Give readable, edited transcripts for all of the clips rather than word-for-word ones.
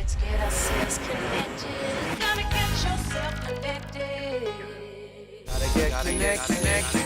Let's get ourselves connected. Gotta get yourself connected. Gotta get connected.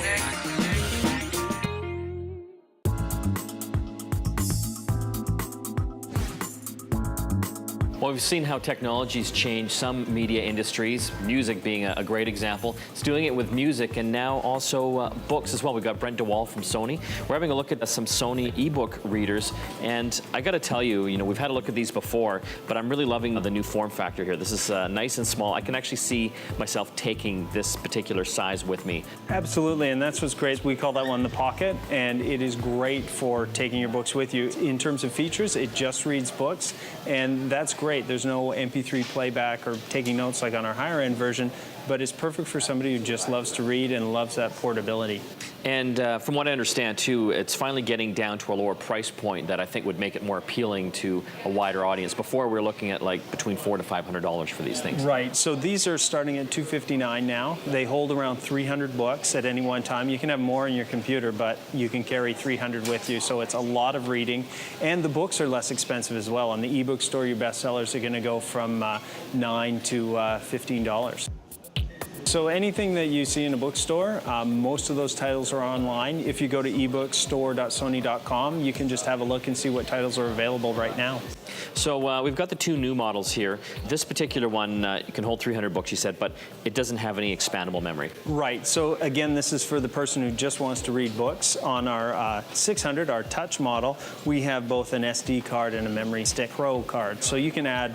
Well, we've seen how technology's changed some media industries, music being a great example. It's doing it with music and now also books as well. We've got Brent de Waal from Sony. We're having a look at some Sony ebook readers, and I got to tell you, we've had a look at these before, but I'm really loving the new form factor here. This is nice and small. I can actually see myself taking this particular size with me. Absolutely, and that's what's great. We call that one the Pocket, and it is great for taking your books with you. In terms of features, it just reads books, and that's great. There's no MP3 playback or taking notes like on our higher end version, but it's perfect for somebody who just loves to read and loves that portability. And from what I understand too, it's finally getting down to a lower price point that I think would make it more appealing to a wider audience. Before we were looking at like between $400 to $500 for these things. Right, so these are starting at $259 now. They hold around 300 books at any one time. You can have more in your computer, but you can carry 300 with you, so it's a lot of reading. And the books are less expensive as well. On the ebook store, your bestsellers are going to go from $9 to $15. So anything that you see in a bookstore, most of those titles are online. If you go to ebookstore.sony.com, you can just have a look and see what titles are available right now. So we've got the two new models here. This particular one, you can hold 300 books, you said, but it doesn't have any expandable memory. Right, so again, this is for the person who just wants to read books. On our 600, our touch model, we have both an SD card and a memory stick Pro card. So you can add,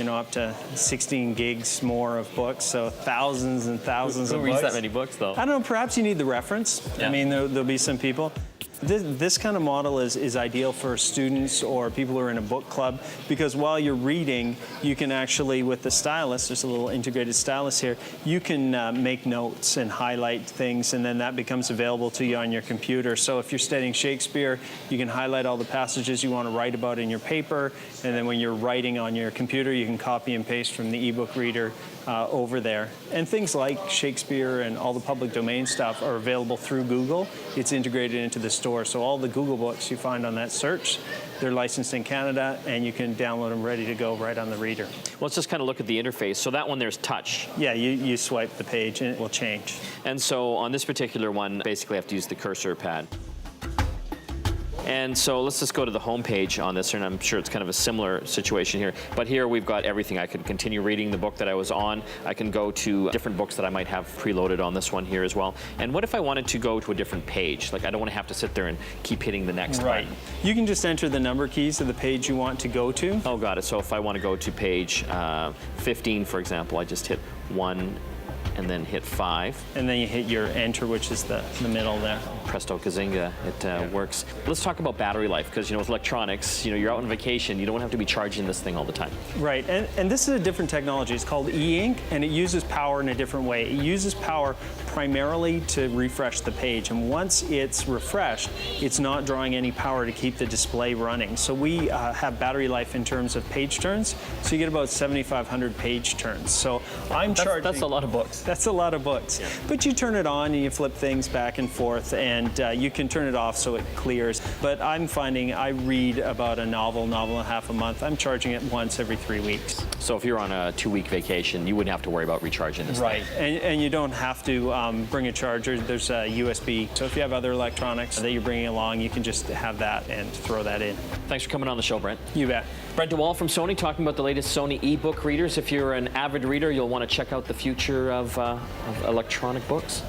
up to 16 gigs more of books, so thousands and thousands of books. Who reads that many books, though? I don't know, perhaps you need the reference. Yeah. I mean, there'll be some people. This kind of model is ideal for students or people who are in a book club, because while you're reading, you can actually, with the stylus, there's a little integrated stylus here, you can make notes and highlight things, and then that becomes available to you on your computer. So if you're studying Shakespeare, you can highlight all the passages you want to write about in your paper, and then when you're writing on your computer, you can copy and paste from the ebook reader over there. And things like Shakespeare and all the public domain stuff are available through Google. It's integrated into the store. So all the Google books you find on that search, they're licensed in Canada, and you can download them ready to go right on the reader. Well, let's just kind of look at the interface. So that one, there's touch. Yeah, you swipe the page and it will change. And so on this particular one, basically I have to use the cursor pad. And so let's just go to the home page on this, and I'm sure it's kind of a similar situation here. But here we've got everything. I can continue reading the book that I was on. I can go to different books that I might have preloaded on this one here as well. And what if I wanted to go to a different page? Like, I don't want to have to sit there and keep hitting the next right button. You can just enter the number keys of the page you want to go to. Oh, got it. So if I want to go to page 15, for example, I just hit 1 and then hit 5. And then you hit your enter, which is the middle there. Presto Kazinga, it works. Let's talk about battery life, because with electronics, you're out on vacation, you don't have to be charging this thing all the time. Right, and this is a different technology. It's called e-ink, and it uses power in a different way. It uses power primarily to refresh the page, and once it's refreshed, it's not drawing any power to keep the display running. So we have battery life in terms of page turns, so you get about 7,500 page turns. So That's a lot of books. That's a lot of books. Yeah. But you turn it on and you flip things back and forth, and you can turn it off so it clears. But I'm finding I read about a novel and a half a month. I'm charging it once every 3 weeks. So if you're on a 2-week vacation, you wouldn't have to worry about recharging this right. thing. And you don't have to bring a charger. There's a USB. So if you have other electronics that you're bringing along, you can just have that and throw that in. Thanks for coming on the show, Brent. You bet. Brent de Waal from Sony, talking about the latest Sony ebook readers. If you're an avid reader, you'll want to check out the future of electronic books.